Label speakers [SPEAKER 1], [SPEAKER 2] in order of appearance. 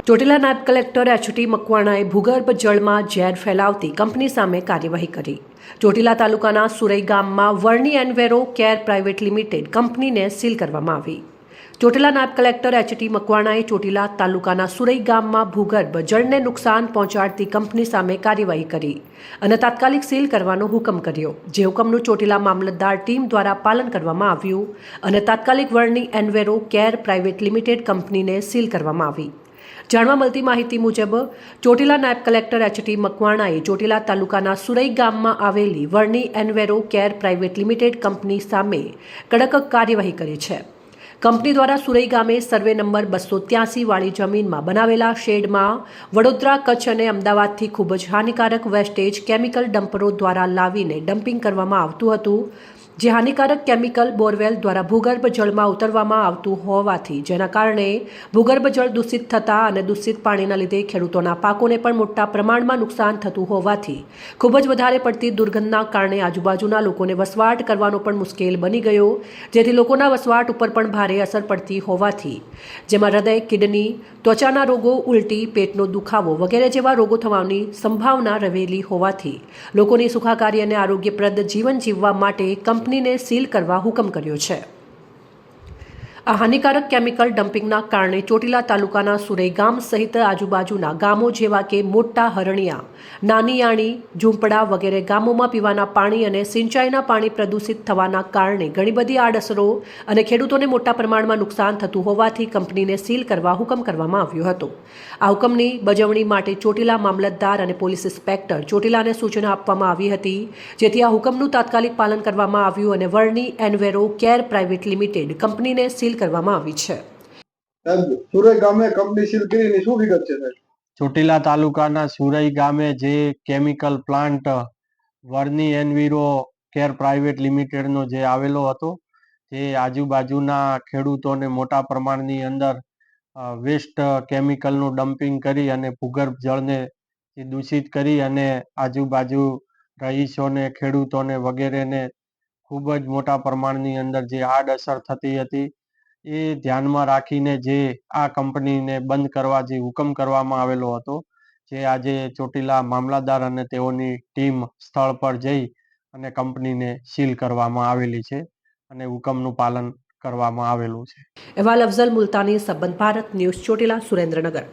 [SPEAKER 1] ચોટીલા નાયબ કલેક્ટર એચ.ટી. મકવાણાએ ભૂગર્ભ જળમાં ઝેર ફેલાવતી કંપની સામે કાર્યવાહી કરી. ચોટીલા તાલુકાના સુરઈ ગામમાં વર્ણી એન્વેરો કેર પ્રાઇવેટ લિમિટેડ કંપનીને સીલ કરવામાં આવી. ચોટીલા નાયબ કલેક્ટર એચ.ટી. મકવાણાએ ચોટીલા તાલુકાના સુરઈ ગામમાં ભૂગર્ભ જળને નુકસાન પહોંચાડતી કંપની સામે કાર્યવાહી કરી અને તાત્કાલિક સીલ કરવાનો હુકમ કર્યો. જે હુકમનું ચોટીલા મામલતદાર ટીમ દ્વારા પાલન કરવામાં આવ્યું અને તાત્કાલિક વર્ણી એન્વેરો કેર પ્રાઇવેટ લિમિટેડ કંપનીને સીલ કરવામાં આવી. જાણવા મળતી માહિતી મુજબ ચોટીલા નાયબ કલેક્ટર એચ.ટી. મકવાણાએ ચોટીલા તાલુકાના સુરઈ ગામમાં આવેલી Varni એન્વેરો care private limited company સામે કડક કાર્યવાહી કરી છે. કંપની દ્વારા સુરઈ ગામે સર્વે નંબર 283 વાળી જમીનમાં બનાવેલા શેડમાં વડોદરા, કચ્છ અને અમદાવાદથી ખૂબ જ હાનિકારક વેસ્ટેજ કેમિકલ ડમ્પરો દ્વારા લાવીને ડમ્પિંગ કરવામાં આવતું હતું. જે હાનિકારક કેમિકલ બોરવેલ દ્વારા ભૂગર્ભ જળમાં ઉતરવામાં આવતું હોવાથી જેના કારણે ભૂગર્ભ જળ દૂષિત થતા અને દૂષિત પાણીના લીધે ખેડૂતોના પાકોને પણ મોટા પ્રમાણમાં નુકસાન થતું હોવાથી ખૂબ જ વધારે પડતી દુર્ગંધના કારણે આજુબાજુના લોકોને વસવાટ કરવાનો પણ મુશ્કેલ બની ગયો, જેથી લોકોના વસવાટ ઉપર પણ ભારે અસર પડતી હોવાથી જેમાં હૃદય, કિડની, ત્વચાના રોગો, ઉલટી, પેટનો દુખાવો વગેરે જેવા રોગો થવાની સંભાવના રહેલી હોવાથી લોકોની સુખાકારી અને આરોગ્યપ્રદ જીવન જીવવા માટે કંપનીને સીલ કરવા હુકમ કર્યો છે. આ હાનિકારક કેમિકલ ડમ્પિંગના કારણે ચોટીલા તાલુકાના સુરઈ ગામ સહિત આજુબાજુના ગામો જેવા કે મોટા હરણિયા, નાનીયાણી, ઝૂંપડા વગેરે ગામોમાં પીવાના પાણી અને સિંચાઈના પાણી પ્રદૂષિત થવાના કારણે ઘણી બધી આડઅસરો અને ખેડૂતોને મોટા પ્રમાણમાં નુકસાન થતું હોવાથી કંપનીને સીલ કરવા હુકમ કરવામાં આવ્યો હતો. આ હુકમની બજવણી માટે ચોટીલા મામલતદાર અને પોલીસ ઇન્સ્પેક્ટર ચોટીલાને સૂચના આપવામાં આવી હતી, જેથી આ હુકમનું તાત્કાલિક પાલન કરવામાં આવ્યું અને વર્ણી એન્વેરો કેર પ્રાઇવેટ લિમિટેડ કંપનીને સીલ કરવામાં આવી છે.
[SPEAKER 2] સુરઈ ગામે કંપની સીલ કરીને શું વિગત છે સાહેબ?
[SPEAKER 3] ચોટીલા તાલુકાના સુરઈ ગામે જે કેમિકલ પ્લાન્ટ વર્ની એન્વિરો કેર પ્રાઇવેટ લિમિટેડનો જે આવેલો હતો, જે આજુબાજુના ખેડૂતોને મોટા પ્રમાણની અંદર વેસ્ટ કેમિકલનું ડમ્પિંગ કરી અને ભૂગર્ભ જળને દૂષિત કરી અને આજુબાજુ રહીશોને, ખેડૂતોને વગેરેને ખૂબ જ મોટા પ્રમાણની અંદર જે આડઅસર થતી હતી, એ ધ્યાનમાં રાખીને જે આ કંપનીને બંધ કરવા જે હુકમ કરવામાં આવેલો હતો, જે આજે ચોટીલા મામલતદાર અને તેઓની ટીમ સ્થળ પર જઈ અને કંપનીને સીલ કરવામાં આવેલી છે અને હુકમનું પાલન કરવામાં આવેલું છે.
[SPEAKER 1] અહેવાલ અફઝલ મુલ્તાની, સંબંધ ભારત ન્યૂઝ, ચોટીલા, સુરેન્દ્રનગર.